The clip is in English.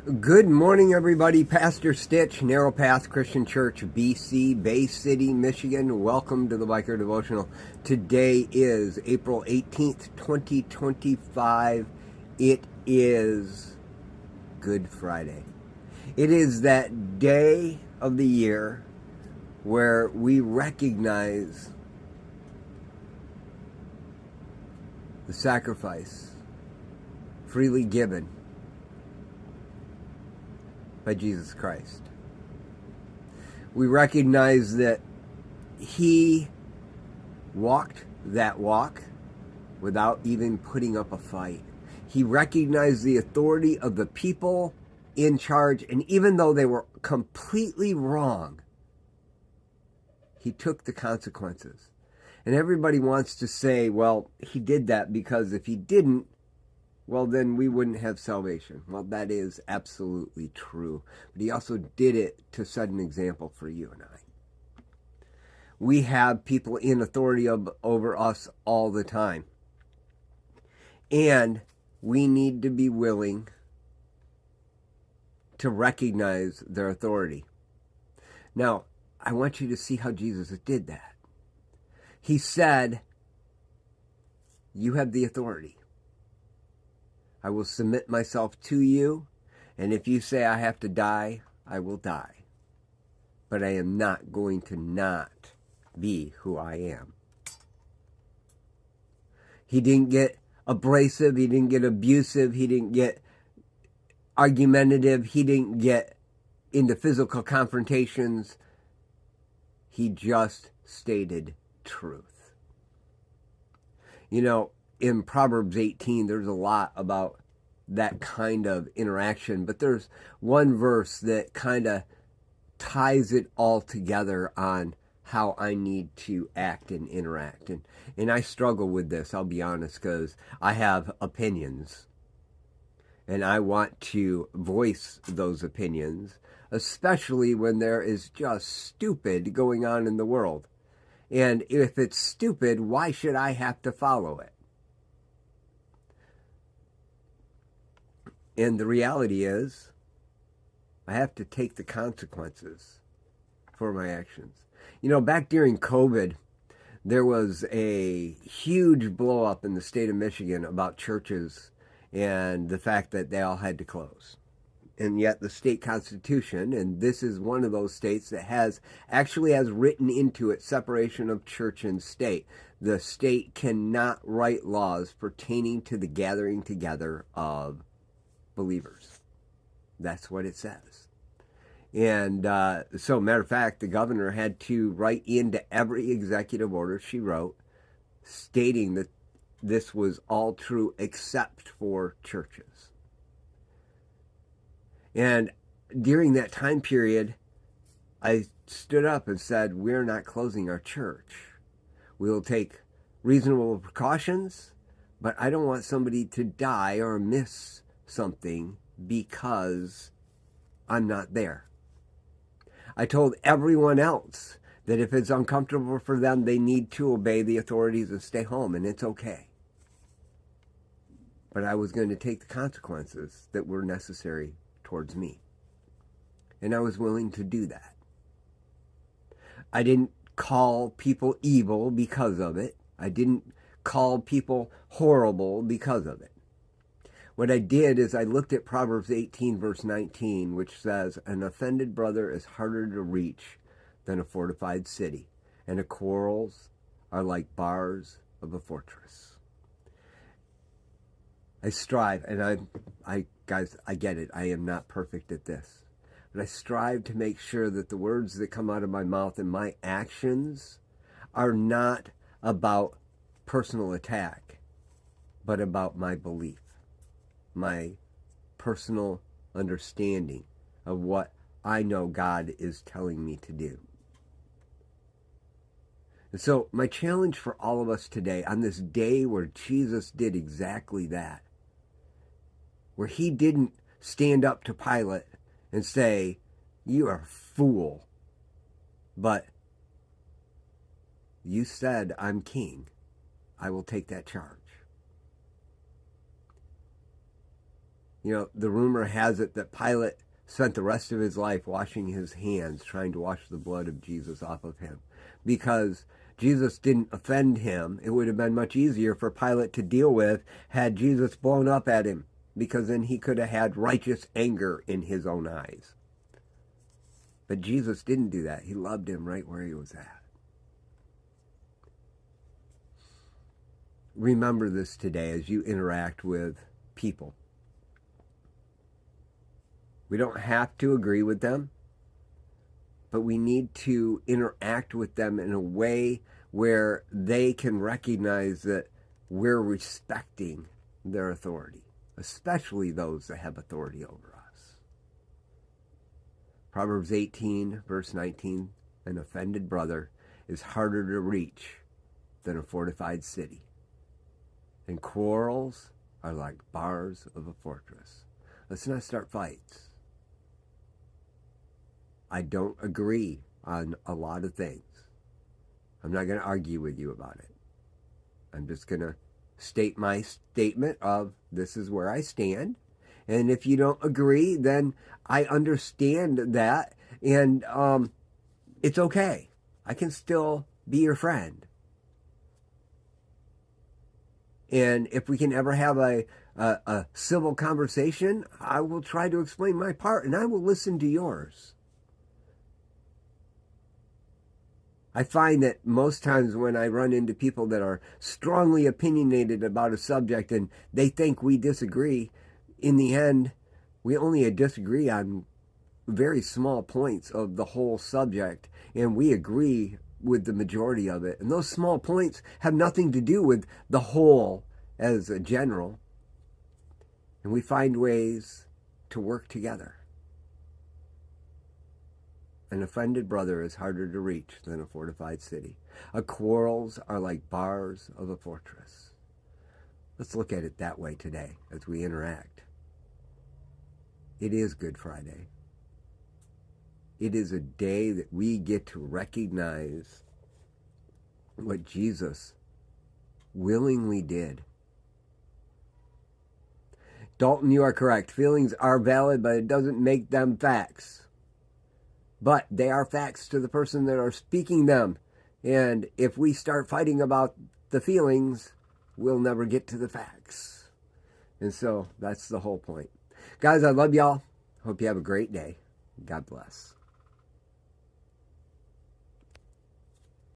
Good morning, everybody. Pastor Stitch, Narrow Path Christian Church, BC, Bay City, Michigan. Welcome to the Biker Devotional. Today is April 18th, 2025. It is Good Friday. It is that day of the year where we recognize the sacrifice freely given by Jesus Christ. We recognize that He walked that walk without even putting up a fight. He recognized the authority of the people in charge, and even though they were completely wrong, He took the consequences. And everybody wants to say, well, He did that because if He didn't, well, then we wouldn't have salvation. Well, that is absolutely true. But He also did it to set an example for you and I. We have people in authority over us all the time. And we need to be willing to recognize their authority. Now, I want you to see how Jesus did that. He said, "You have the authority. I will submit myself to you, and if you say I have to die, I will die. But I am not going to not be who I am." He didn't get abrasive, He didn't get abusive, He didn't get argumentative, He didn't get into physical confrontations. He just stated truth. You know, in Proverbs 18, there's a lot about that kind of interaction, but there's one verse that kind of ties it all together on how I need to act and interact. And I struggle with this, I'll be honest, because I have opinions. And I want to voice those opinions, especially when there is just stupid going on in the world. And if it's stupid, why should I have to follow it? And the reality is, I have to take the consequences for my actions. You know, back during COVID, there was a huge blow up in the state of Michigan about churches and the fact that they all had to close. And yet the state constitution, and this is one of those states that actually has written into it separation of church and state. The state cannot write laws pertaining to the gathering together of believers. That's what it says. And so, matter of fact, the governor had to write into every executive order she wrote stating that this was all true except for churches. And during that time period, I stood up and said, we're not closing our church. We will take reasonable precautions, but I don't want somebody to die or miss something because I'm not there. I told everyone else that if it's uncomfortable for them, they need to obey the authorities and stay home, and it's okay. But I was going to take the consequences that were necessary towards me. And I was willing to do that. I didn't call people evil because of it. I didn't call people horrible because of it. What I did is I looked at Proverbs 18, verse 19, which says, "An offended brother is harder to reach than a fortified city, and the quarrels are like bars of a fortress." I strive, and guys, I get it. I am not perfect at this. But I strive to make sure that the words that come out of my mouth and my actions are not about personal attack, but about my belief, my personal understanding of what I know God is telling me to do. And so my challenge for all of us today, on this day where Jesus did exactly that, where He didn't stand up to Pilate and say, "You are a fool, but you said I'm king. I will take that charge." The rumor has it that Pilate spent the rest of his life washing his hands, trying to wash the blood of Jesus off of him. Because Jesus didn't offend him, it would have been much easier for Pilate to deal with had Jesus blown up at him, because then he could have had righteous anger in his own eyes. But Jesus didn't do that. He loved him right where he was at. Remember this today as you interact with people. We don't have to agree with them, but we need to interact with them in a way where they can recognize that we're respecting their authority, especially those that have authority over us. Proverbs 18, verse 19, an offended brother is harder to reach than a fortified city, and quarrels are like bars of a fortress. Let's not start fights. I don't agree on a lot of things. I'm not going to argue with you about it. I'm just going to state my statement of this is where I stand. And if you don't agree, then I understand that. And it's okay. I can still be your friend. And if we can ever have a civil conversation, I will try to explain my part and I will listen to yours. I find that most times when I run into people that are strongly opinionated about a subject and they think we disagree, in the end, we only disagree on very small points of the whole subject, and we agree with the majority of it. And those small points have nothing to do with the whole as a general. And we find ways to work together. An offended brother is harder to reach than a fortified city. Quarrels are like bars of a fortress. Let's look at it that way today as we interact. It is Good Friday. It is a day that we get to recognize what Jesus willingly did. Dalton, you are correct. Feelings are valid, but it doesn't make them facts. But they are facts to the person that are speaking them. And if we start fighting about the feelings, we'll never get to the facts. And so that's the whole point. Guys, I love y'all. Hope you have a great day. God bless.